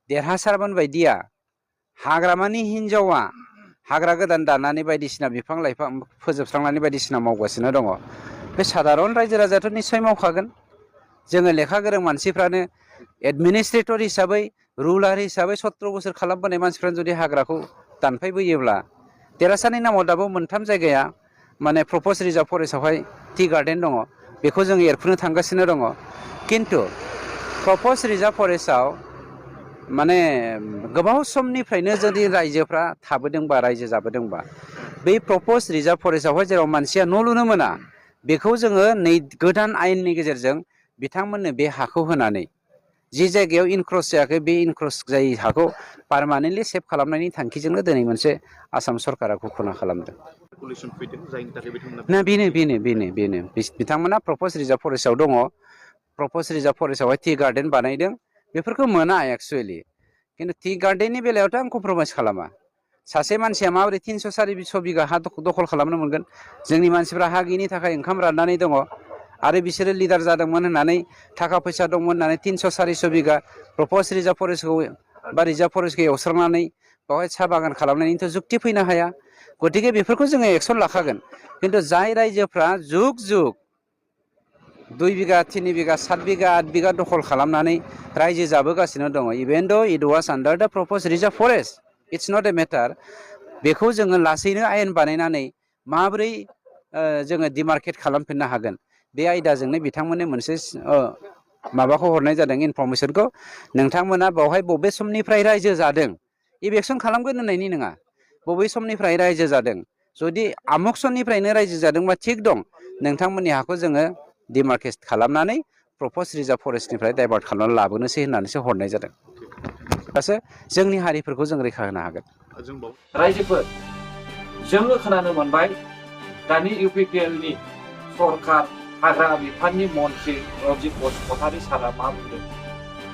देरहासारमोन बायदिया हाग्रामानि हिनजावा हाग्रा गोदान दानानै बायदिसिना बिफां लाइफां फोजोबस्रांनानै बायदिसिना मावगासिनो दङ। बे साधारन रायजो राजायाथ' निस्सय मावखागोन। जोङो लेखा गोरों मानसिफ्रानो एडमिनिस्ट्रेटर हिसाबै रुलार हिसाबै 17 बोसोर खालामबोनाय मानसिफ्रानो जुदि हाग्राखौ दानफायबोयोब्ला देरहासारनि नामाव दाबो मोनथाम जायगाया माने प्रप'ज रिजार्भ फरेस्टआवहाय टि गार्डेन दङ। बेखौ जों एरखुनो थांगासिनो दङ। किन्तु प्रप'ज रिजार्भ फरेस्टआव माने गोबाव समनिफ्रायनो जुदि रायजोफ्रा थाबोदोंबा रायजो जाबोदोंबा बै प्रप'ज रिजार्भ फरेस्टआवहाय जेराव मानसिया न' लुनो मोना बेखौ जोङो गोदान आयेननि गेजेरजों बिथांमोननो बे हाखौ होनानै जि जायगायाव इनक्रस जायाखै बे इनक्रस जायै हाखौ पार्मानेन्टलि सेभ खालामनायनि थांखिजोंनो दिनै मोनसे आसाम सरकारा घोषणा खालामदों। ना बेनो बिथांमोना प्रप'ज रिजार्भ फरेस्टआव दङ। प्रप'ज रिजार्भ फरेस्टआवहाय टि गार्डेन बानायदों। बेफोरखौ मोना एक्सुवेलि। किन्तु टि गार्डेननि बेलायावथ' आं कमप्रमाइस खालामा। सासे मानसिया माबोरै 300-400 बिघा हा दखल खालामनो मोनगोन? जोंनि मानसिफ्रा हा गैयिनि थाखाय ओंखाम राननानै दङ आरो बिसोरो लिडार जादोंमोन होननानै थाखा फैसा दंमोन होननानै 300-400 बिघा प्रप'ज रिजार्भ फरेस्टखौ बा रिजार्भ फरेस्टखौ एवस्रांनानै बेवहाय साहा बागान खालामनायनिथ' जुक्ति फैनो हाया। गतिके बेफोरखौ जोङो एक्सन लाखागोन। किन्तु जाय रायजोफ्रा जुग जुग 2 बिघा 3 बिघा 7 बिघा 8 बिघा दखल खालामनानै रायजो जाबोगासिनो दङ, इभेन द it was under the proposed reserve forest, it's not a matter. बेखौ जोङो लासैनो आयेन बानायनानै माबोरै जोङो डिमार्केट खालामफिननो हागोन बे आयदाजोंनो बिथांमोननो मोनसे माबाखौ हरनाय जादों, इनफरमेसनखौ। नोंथांमोना बेवहाय बबे समनिफ्राय रायजो जादों इभेक्सन खालामगोन होननायनि नङा, बबे समनिफ्राय रायजो जादों। जुदि आमुक समनिफ्रायनो रायजो जादोंबा थिग दं, नोंथांमोननि हाखौ जोङो डिमार्केट खालामनानै प्रप'ज रिजार्भ फरेस्टनिफ्राय डाइभार्ट खालामनानै लाबोनोसै होननानैसो हरनाय जादों। दासो जोंनि हारिफोरखौ जों रैखा होनो हागोन। रायजोफोर, जोङो खोनानो मोनबाय दानि इउपिपिएलनि सरकार हाग्रा बिफाननि मन्त्रि रनजित बसुमतारी सारा मा बुंदों?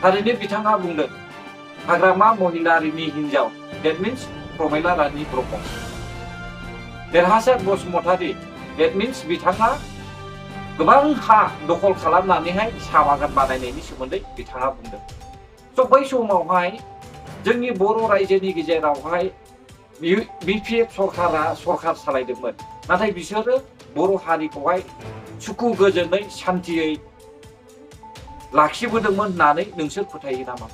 थारैनो बिथाङा बुंदों हाग्रामा महिलारिनि हिनजाव, डेट मिन्स प्रमेला रानी ब्रह्म। देरहासार बसुमतारी, डेट मिन्स बिथाङा गोबां हा दखल खालामनानैहाय साहा बागान बानायनायनि सोमोन्दै बिथाङा बुंदों। स' बै समावहाय जोंनि बर' रायजोनि गेजेरावहाय बिपिएफ सरकारा सरकार सालायदोंमोन, नाथाय बिसोरो बर' हारिखौहाय सुखु गोजोनै सान्थियै लाखिबोदोंमोन होननानै नोंसोर फोथायो नामा?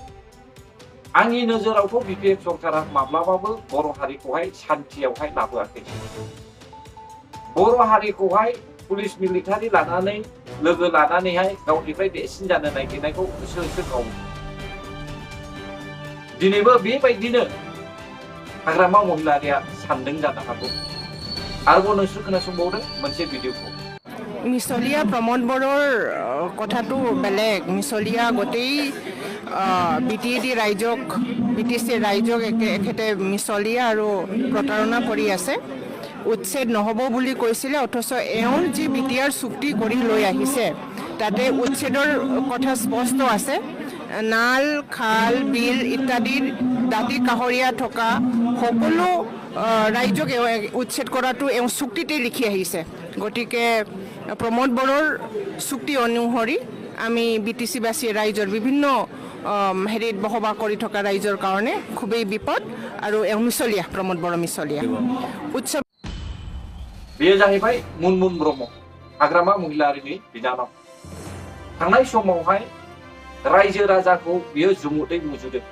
आंनि नोजोरावथ' बिपिएफ सरकारा माब्लाबाबो बर' हारिखौहाय सान्थियावहाय लाबोआखै। बर' हारिखौहाय पुलिस मिलिटारि लानानै लोगो लानानैहाय गावनिफ्राय देरसिन जानो नागिरनायखौ होसो होसो गावो। दिनैबो बेबायदिनो हाग्रामा महिलारिया सानदों जानो हागौ। आरोबाव नोंसोर खोनासंबावदों मोनसे भिडिअखौ। मिसलिया प्रमोद बड़ोर कथाটো बेलेग। मिसलिया गोटेই বিটিএডি ৰাইজক বিটিচি ৰাইজক এখেতে মিছলীয়া আৰু প্ৰতাৰণা কৰি আছে। উচ্ছেদ নহ'ব বুলি কৈছিলে, অথচ এওঁ যি বিটিআৰ চুক্তি কৰি লৈ আহিছে তাতে উচ্ছেদৰ কথা স্পষ্ট আছে। নাল, খাল, বিল ইত্যাদিৰ দাঁতি কাষৰীয়া থকা সকলো ৰাইজক উচ্ছেদ কৰাটো এওঁ চুক্তিতে লিখি আহিছে। গতিকে প্ৰমোদ বড়োৰ চুক্তি অনুসৰি আমি বিটিচিবাসী ৰাইজৰ বিভিন্ন হেৰিত বসবাস কৰি থকা ৰাইজৰ কাৰণে খুবেই বিপদ আৰু এওঁ মিছলীয়া, প্ৰমোদ বড়ো মিছলীয়া। উৎসৱ बेयो जाहैबाय मुनमुन ब्रह्म, हाग्रामा महिलारिनि बिनानाव। थांनाय समावहाय रायजो राजाखौ बियो जुमुदै मुजुदों।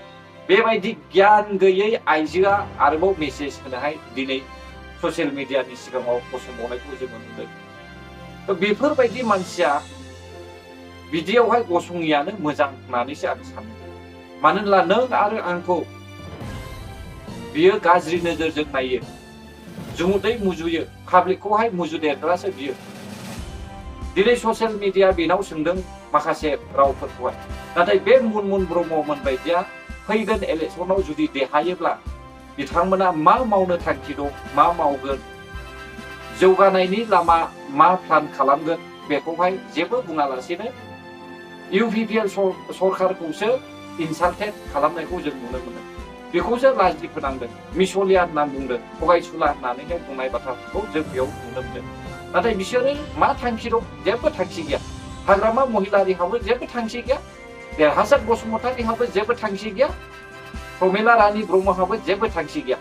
बेबायदि गियान गैयै आइजोआ आरोबाव मेसेज होनोहाय दिनै ससियेल मिडियानि सिगाङाव गसंबावनायखौ जोङो नुदों। बेफोरबायदि मानसिया बिदियावहाय गसङियानो मोजां होननानैसो आं सानो। मानो होनब्ला नों आरो आंखौ बियो गाज्रि नोजोरजों नायो, जुमुदै मुजुयो, पाब्लिकखौहाय मुजुदेरग्रासो बियो। दिनै ससियेल मिडिया बेनाव सोंदों माखासे रावफोरखौहाय, नाथाय बे मुनमुन ब्रह्ममोन बायदिया फैगोन इलेक्सनाव जुदि देरहायोब्ला बिथांमोना मा मावनो थांखि दं, मा मावगोन, जौगानायनि लामा मा प्लान खालामगोन, बेखौहाय जेबो बुङालासेनो इउपिपिएल सरकारखौसो इनसाल्टेड खालामनायखौ जों नुनो मोनो। बेखौसो लाजि फोनांदों, मिसलिया होनना बुंदों, थगायसुला होननानैहाय बुंनाय बाथ्राफोरखौ जों बेयाव नुनो मोनदों। नाथाय बिसोरो मा थांखि दं? जेबो थांखि गैया। हाग्रामा महिलारिहाबो जेबो थांखि गैया, देरहासार बसुमतारीहाबो जेबो थांखि गैया। प्रमिला रानी ब्रह्महाबो जेबो थांखि गैया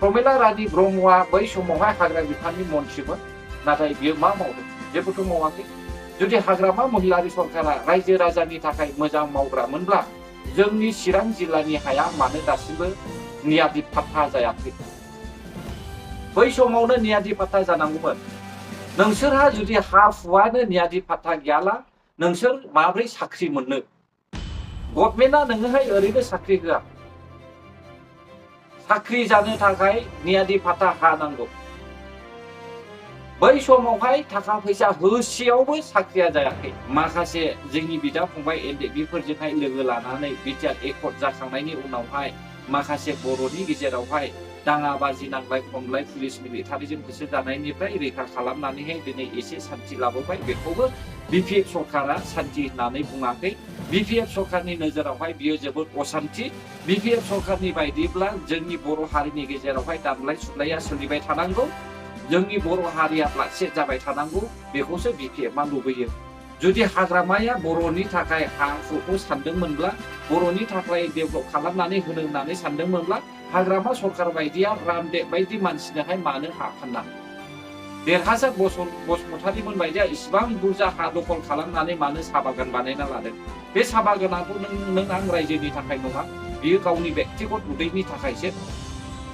प्रमिला रानी ब्रह्मआ बै समावहाय हाग्रा बिफाननि मन्थ्रिमोन नाथाय बियो मा मावदों जेबोथ' मावाखै जुदि हाग्रामा महिलारि सरकारा रायजो राजानि थाखाय मोजां मावग्रामोनब्ला जोंनि चिरां जिल्लानि हाया मानो दासिमबो नियादि फात्ता जायाखै बै समावनो नियादि फात्ता जानांगौमोन नोंसोरहा जुदि हा हुआनो नियादि फात्ता गैयाला नोंसोर माब्रै साख्रि मोननो गभर्नमेन्टआ नोंनोहाय ओरैनो साख्रि होआ साख्रि जानो थाखाय नियादि फात्ता हा नांगौ बै समावहाय थाखा फैसा होसेयावबो साख्रिया जायाखै माखासे जोंनि बिदा फंबाय एनडिएफबिफोरजोंहाय लोगो लानानै बिटिआर एकर्ड जाखांनायनि उनावहाय माखासे बर'नि गेजेरावहाय दाङाबाजि नांलाय खमलाय पुलिस मिलिटारिजों होसो जानायनिफ्राय रैखा खालामनानैहाय दिनै एसे सान्थि लाबोबाय बेखौबो बिपिएफ सरकारा सान्थि होननानै बुङाखै बिपिएफ सरकारनि नोजोरावहाय बियो जोबोद असान्थि बिपिएफ सरकारनि बायदिब्ला जोंनि बर' हारिनि गेजेरावहाय दानलाय सुलाया सोलिबाय थानांगौ जोंनि बर' हारिया लासे जाबाय थानांगौ बेखौसो बिपिएफआ लुबैयो जुदि हाग्रामाया बर'नि थाखाय हा हुखौ सानदोंमोनब्ला बर'नि थाखाय डेभेलप खालामनानै होनो होननानै सानदोंमोनब्ला हाग्रामा सरकार बायदिया रामदेव बायदि मानसिनोहाय मानो हा फानना देरहासार बसुमतारीमोन बायदिया इसिबां बुरजा हा दखल खालामनानै मानो साहा बागान बानायना लादों बे साहा बागानाथ' नों आं रायजोनि थाखाय नङा बियो गावनि बेक्तिगत उदैनि थाखायसो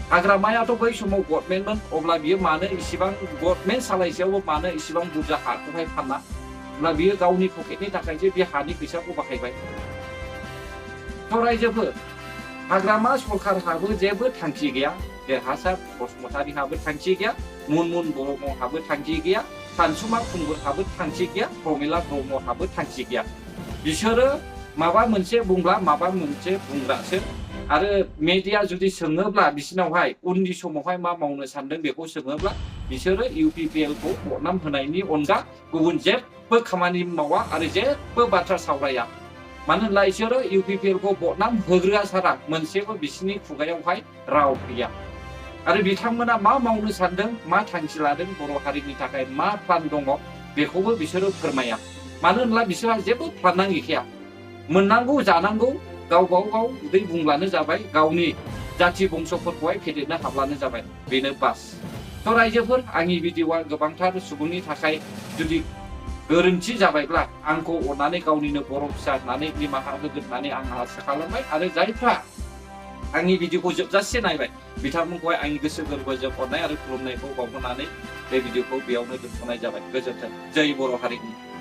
हाग्रामायाथ' बै समाव गभर्नमेन्टमोन अब्ला बियो मानो इसिबां गभर्नमेन्ट सालायसेयावबो मानो इसिबां बुरजा हाखौहाय फानना अब्ला बियो गावनि पकेटनि थाखायसो बे हानि फैसाखौ बाहायबाय थ' रायजोफोर हाग्रामा सरकारहाबो जेबो थांखि गैया देरहासार बसुमतारीहाबो थांखि गैया मुनमुन ब्रह्महाबो थांखि गैया सानसुमा खुंगुरहाबो थांखि गैया प्रमिला ब्रह्महाबो थांखि गैया बिसोरो माबा मोनसे बुंब्ला माबा मोनसे बुंग्रासो आरो मेडिया जुदि सोङोब्ला बिसिनावहाय उननि समावहाय मा मावनो सानदों बेखौ सोङोब्ला बिसोरो इउपिपिएलखौ बदनाम होनायनि अनगा गुबुन जेबो खामानि मावा आरो जेबो बाथ्रा सावराया मानो होनब्ला बिसोरो इउपिपिएलखौ बदनाम होग्रोआ सारा मोनसेबो बिसिनि खुगायावहाय राव गैया आरो बिथांमोना मा मावनो सानदों मा थांखि लादों बर' हारिनि थाखाय मा प्लान दङ बेखौबो बिसोरो फोरमाया मानो होनब्ला बिसोरहा जेबो प्लानानो गैखाया मोननांगौ जानांगौ गाव उदै बुंब्लानो जाबाय गावनि जाथि बंसफोरखौहाय फेदेरनो हाब्लानो जाबाय बेनो बास थ' रायजोफोर आंनि भिडिअआ गोबांथार सुबुंनि थाखाय जुदि गोरोन्थि जाबायब्ला आंखौ अननानै गावनिनो बर' फिसा होननानै निमाहा होगोन होननानै आं आसा खालामबाय आरो जायफ्रा आंनि भिडिअखौ जोबजासे नायबाय बिथांमोनखौहाय आंनि गोसो गोरबोजों अननाय आरो खुलुमनायखौ बावहरनानै बे भिडिअखौ बेयावनो दोनथ'नाय जाबाय गोजोन्थों जय बर' हारिनि